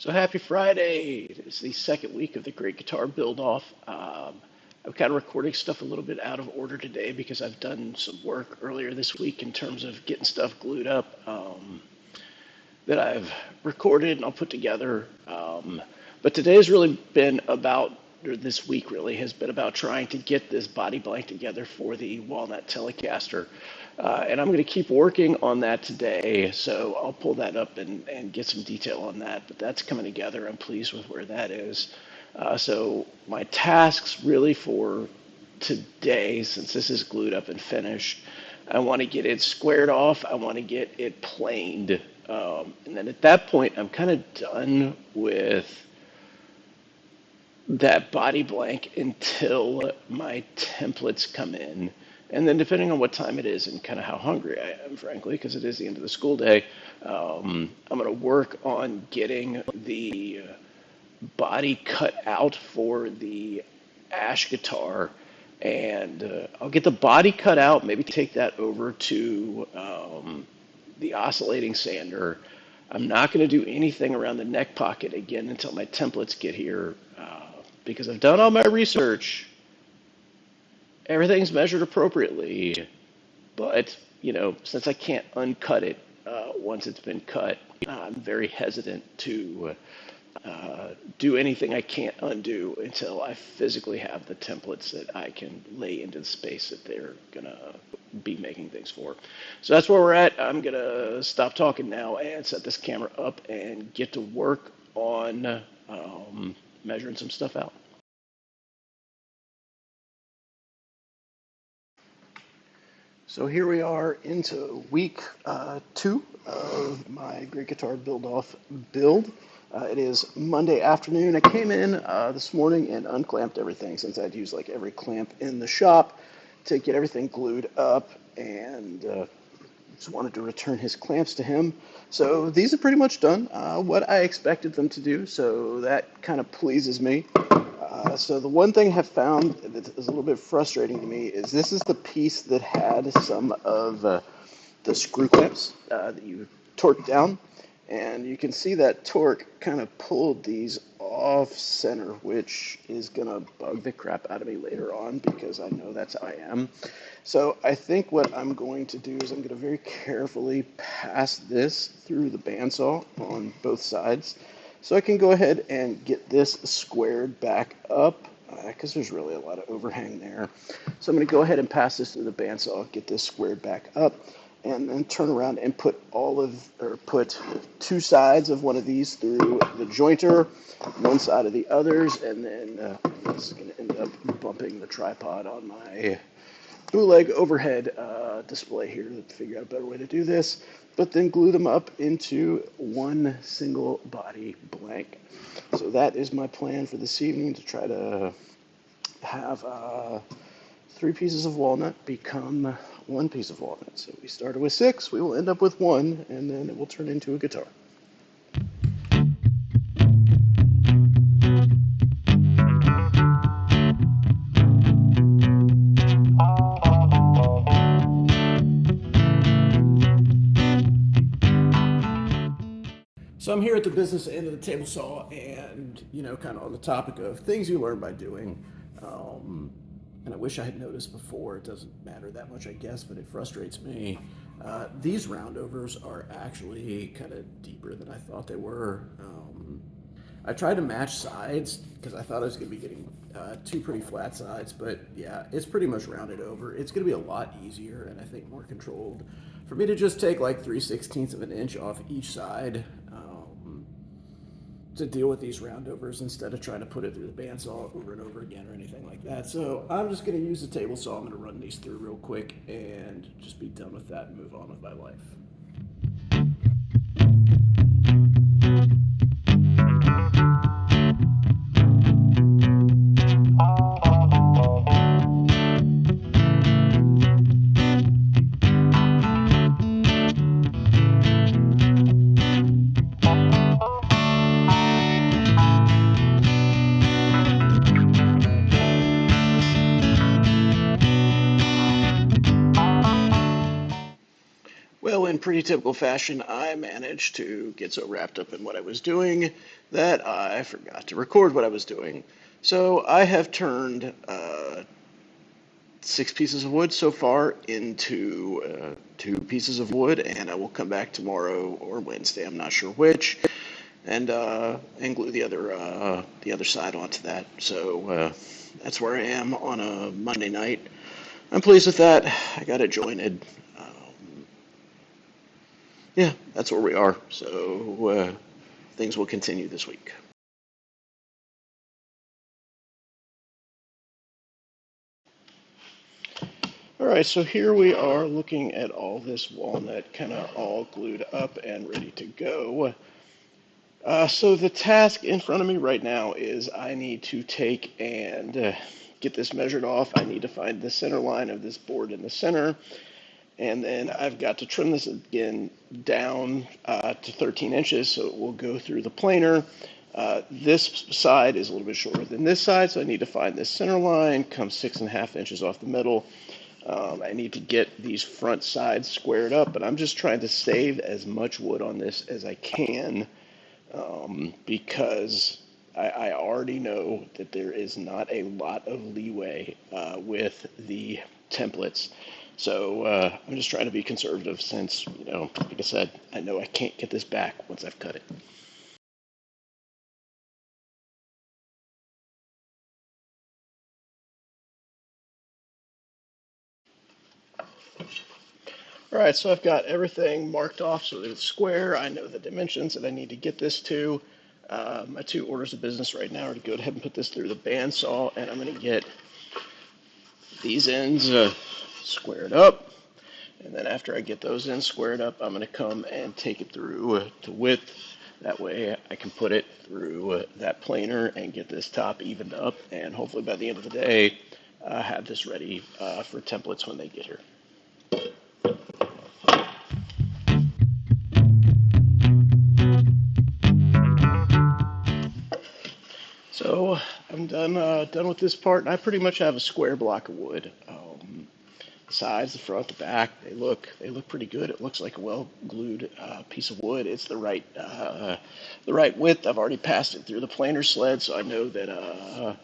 So happy Friday. It's the second week of the Great Guitar Build Off. I'm kind of recording stuff a little bit out of order today because I've done some work earlier this week in terms of getting stuff glued up that I've recorded and I'll put together. But today has really been about, or this week really has been about trying to get this body blank together for the Walnut Telecaster. And I'm going to keep working on that today, so I'll pull that up and get some detail on that. But that's coming together. I'm pleased with where that is. So my tasks really for today, since this is glued up and finished, I want to get it squared off. I want to get it planed. And then at that point, I'm kind of done with that body blank until my templates come in. And then depending on what time it is and kind of how hungry I am, frankly, because it is the end of the school day, I'm going to work on getting the body cut out for the ash guitar. And I'll get the body cut out, maybe take that over to the oscillating sander. I'm not going to do anything around the neck pocket again until my templates get here because I've done all my research. Everything's measured appropriately, but, since I can't uncut it once it's been cut, I'm very hesitant to do anything I can't undo until I physically have the templates that I can lay into the space that they're going to be making things for. So that's where we're at. I'm going to stop talking now and set this camera up and get to work on measuring some stuff out. So here we are into week 2 of my Great Guitar Build-Off build. It is Monday afternoon. I came in this morning and unclamped everything since I'd used like every clamp in the shop to get everything glued up, and just wanted to return his clamps to him. So these are pretty much done, what I expected them to do, so that kind of pleases me. So the one thing I have found that is a little bit frustrating to me is this is the piece that had some of the screw clamps that you torqued down. And you can see that torque kind of pulled these off center, which is going to bug the crap out of me later on because I know that's how I am. So I think what I'm going to do is I'm going to very carefully pass this through the bandsaw on both sides, so I can go ahead and get this squared back up because there's really a lot of overhang there. So I'm going to go ahead and pass this through the bandsaw, get this squared back up, and then turn around and put put 2 sides of one of these through the jointer, one side of the others, and then this is going to end up bumping the tripod on my bootleg overhead display here to figure out a better way to do this, but then glue them up into one single body blank. So that is my plan for this evening, to try to have 3 pieces of walnut become 1 piece of walnut. So we started with 6, we will end up with 1, and then it will turn into a guitar. So I'm here at the business end of the table saw, and kind of on the topic of things you learn by doing. And I wish I had noticed before. It doesn't matter that much, I guess, but it frustrates me. These roundovers are actually kind of deeper than I thought they were. I tried to match sides because I thought I was going to be getting 2 pretty flat sides, but yeah, it's pretty much rounded over. It's going to be a lot easier and I think more controlled for me to just take like 3/16 of an inch off each side to deal with these roundovers instead of trying to put it through the bandsaw over and over again or anything like that. So I'm just going to use the table saw. I'm going to run these through real quick and just be done with that and move on with my life. Well, in pretty typical fashion, I managed to get so wrapped up in what I was doing that I forgot to record what I was doing. So I have turned 6 pieces of wood so far into 2 pieces of wood, and I will come back tomorrow or Wednesday, I'm not sure which, and glue the other side onto that. So that's where I am on a Monday night. I'm pleased with that. I got it jointed. Yeah, that's where we are. So things will continue this week. All right, so here we are looking at all this walnut kind of all glued up and ready to go. So the task in front of me right now is I need to take and get this measured off. I need to find the center line of this board in the center. And then I've got to trim this again down to 13 inches so it will go through the planer. This side is a little bit shorter than this side, so I need to find this center line, come 6.5 inches off the middle. I need to get these front sides squared up, but I'm just trying to save as much wood on this as I can because I already know that there is not a lot of leeway with the templates. So I'm just trying to be conservative since, like I said, I know I can't get this back once I've cut it. All right, so I've got everything marked off so that it's square. I know the dimensions that I need to get this to. My 2 orders of business right now are to go ahead and put this through the bandsaw, and I'm going to get these ends squared up. And then after I get those ends squared up, I'm going to come and take it through to width. That way I can put it through that planer and get this top evened up. And hopefully by the end of the day, have this ready for templates when they get here. So I'm done with this part, and I pretty much have a square block of wood. The sides, the front, the back, they look pretty good. It looks like a well glued piece of wood. It's the right width. I've already passed it through the planer sled, so I know that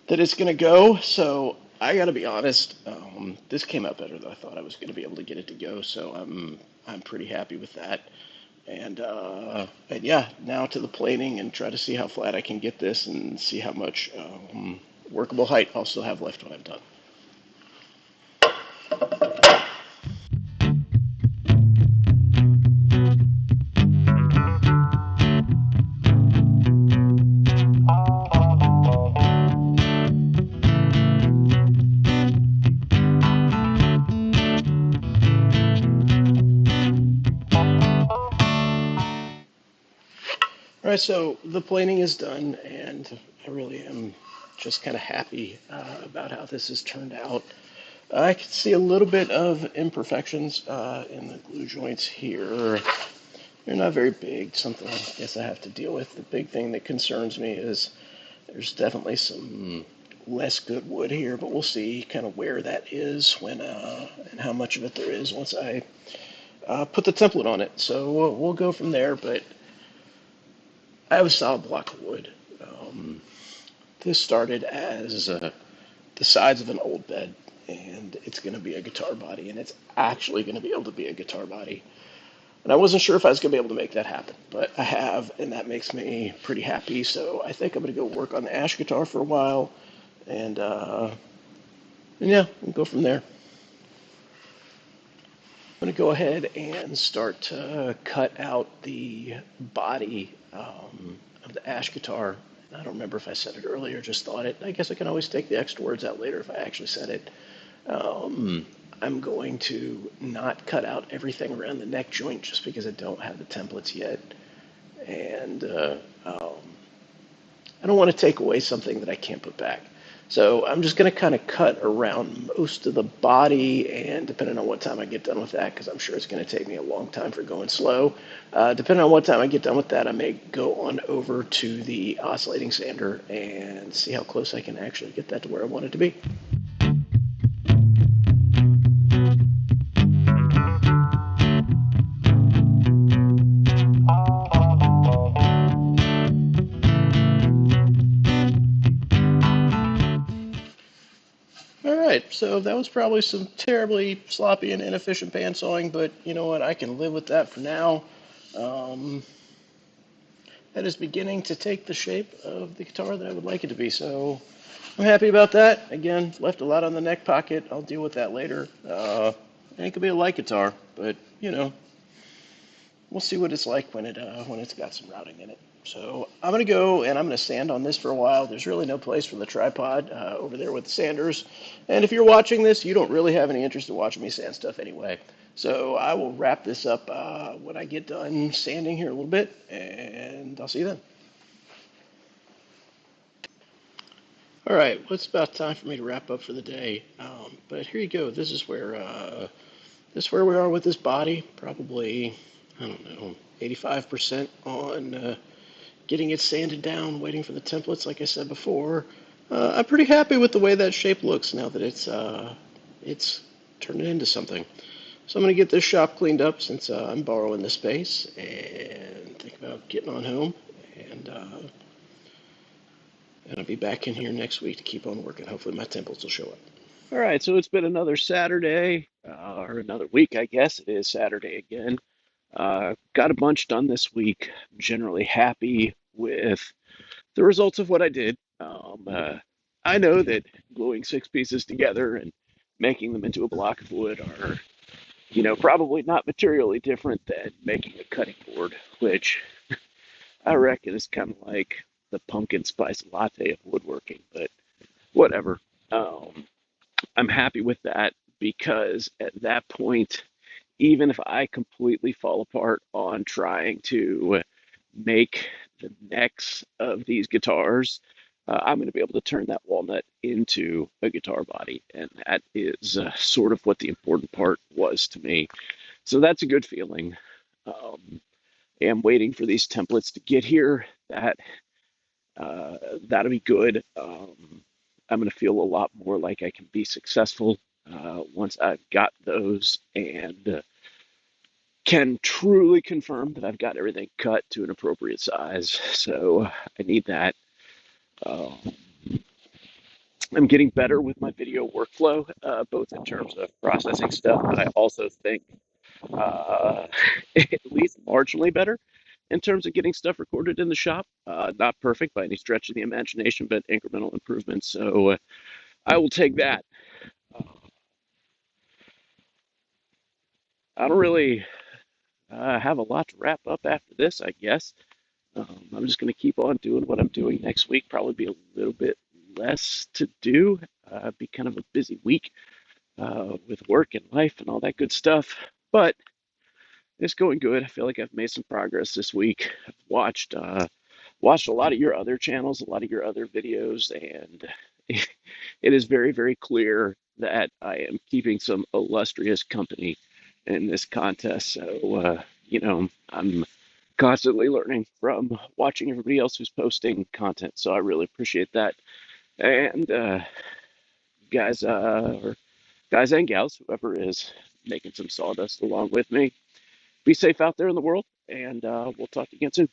it's going to go. So I got to be honest, this came out better than I thought I was going to be able to get it to go. So I'm pretty happy with that. And yeah, now to the planing and try to see how flat I can get this and see how much workable height I'll still have left when I'm done. All right, so the planing is done, and I really am just kind of happy about how this has turned out. I can see a little bit of imperfections in the glue joints here. They're not very big, something I guess I have to deal with. The big thing that concerns me is there's definitely some less good wood here, but we'll see kind of where that is when and how much of it there is once I put the template on it. So we'll go from there, but I have a solid block of wood. This started as the sides of an old bed, and it's going to be a guitar body, and it's actually going to be able to be a guitar body. And I wasn't sure if I was going to be able to make that happen, but I have, and that makes me pretty happy. So I think I'm going to go work on the ash guitar for a while, and yeah, we'll go from there. I'm going to go ahead and start to cut out the body of the ash guitar. I don't remember if I said it earlier, just thought it. I guess I can always take the extra words out later if I actually said it. I'm going to not cut out everything around the neck joint just because I don't have the templates yet. And I don't want to take away something that I can't put back. So I'm just going to kind of cut around most of the body, and depending on what time I get done with that, because I'm sure it's going to take me a long time for going slow, depending on what time I get done with that, I may go on over to the oscillating sander and see how close I can actually get that to where I want it to be. So that was probably some terribly sloppy and inefficient bandsawing, but you know what? I can live with that for now. Um, that is beginning to take the shape of the guitar that I would like it to be. So I'm happy about that. Again, left a lot on the neck pocket. I'll deal with that later. And it could be a light guitar, but you know, we'll see what it's like when it's got some routing in it. So I'm gonna go and I'm gonna sand on this for a while. There's really no place for the tripod over there with the sanders. And if you're watching this, you don't really have any interest in watching me sand stuff anyway. So I will wrap this up when I get done sanding here a little bit, and I'll see you then. All right, well, it's about time for me to wrap up for the day. But here you go. This is where we are with this body. Probably, I don't know, 85% on getting it sanded down, waiting for the templates, like I said before. I'm pretty happy with the way that shape looks now that it's turning into something. So I'm going to get this shop cleaned up since I'm borrowing the space and think about getting on home. And, uh, and I'll be back in here next week to keep on working. Hopefully my templates will show up. All right, so it's been another Saturday, or another week, I guess. It is Saturday again. Got a bunch done this week. Generally happy with the results of what I did. I know that gluing six pieces together and making them into a block of wood are, probably not materially different than making a cutting board, which I reckon is kind of like the pumpkin spice latte of woodworking, but whatever. I'm happy with that because at that point, even if I completely fall apart on trying to make the necks of these guitars, I'm going to be able to turn that walnut into a guitar body. And that is sort of what the important part was to me. So that's a good feeling. Am waiting for these templates to get here. That'll be good. I'm going to feel a lot more like I can be successful once I've got those and can truly confirm that I've got everything cut to an appropriate size. So I need that. Um, I'm getting better with my video workflow, both in terms of processing stuff, but I also think at least marginally better in terms of getting stuff recorded in the shop. Not perfect by any stretch of the imagination, but incremental improvements. So I will take that. Uh, I don't really have a lot to wrap up after this, I guess. I'm just going to keep on doing what I'm doing next week. Probably be a little bit less to do. Be kind of a busy week with work and life and all that good stuff. But it's going good. I feel like I've made some progress this week. I've watched a lot of your other channels, a lot of your other videos, and it is very, very clear that I am keeping some illustrious company in this contest. So, I'm constantly learning from watching everybody else who's posting content. So I really appreciate that. And guys, or guys and gals, whoever is making some sawdust along with me, be safe out there in the world, and we'll talk to you again soon.